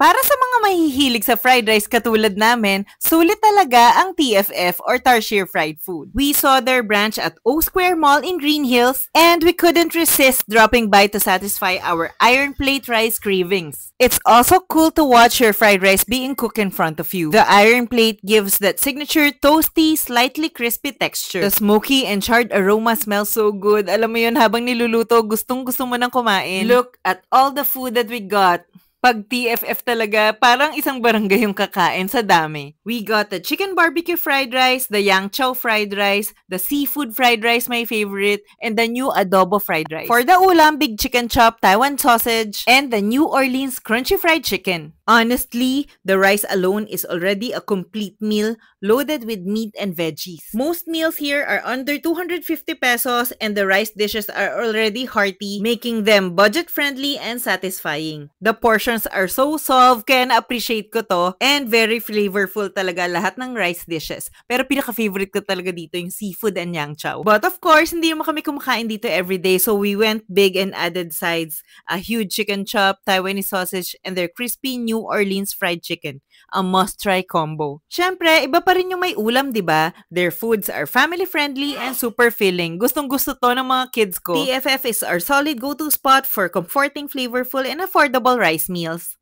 Para sa mga mahihilig sa fried rice katulad namin, sulit talaga ang TFF or Tarsier Fried Food. We saw their branch at O Square Mall in Green Hills and we couldn't resist dropping by to satisfy our iron plate rice cravings. It's also cool to watch your fried rice being cooked in front of you. The iron plate gives that signature toasty, slightly crispy texture. The smoky and charred aroma smells so good. Alam mo yun, habang niluluto, gustong-gusto mo nang kumain. Look at all the food that we got. Pag TFF talaga, parang isang barangay yung kakain sa dami. We got the chicken barbecue fried rice, the yang chow fried rice, the seafood fried rice, my favorite, and the new adobo fried rice. For the ulam, big chicken chop, Taiwan sausage, and the New Orleans crunchy fried chicken. Honestly, the rice alone is already a complete meal loaded with meat and veggies. Most meals here are under 250 pesos and the rice dishes are already hearty, making them budget-friendly and satisfying. The portions are so soft, kaya na-appreciate ko to, and very flavorful talaga lahat ng rice dishes. Pero pinaka-favorite ko talaga dito yung seafood and yang chow. But of course, hindi naman kami kumakain dito everyday, so we went big and added sides. A huge chicken chop, Taiwanese sausage, and their crispy New Orleans fried chicken. A must-try combo. Syempre, iba pa rin yung may ulam, diba? Their foods are family-friendly and super filling. Gustong-gusto to ng mga kids ko. TFF is our solid go-to spot for comforting, flavorful, and affordable rice meals.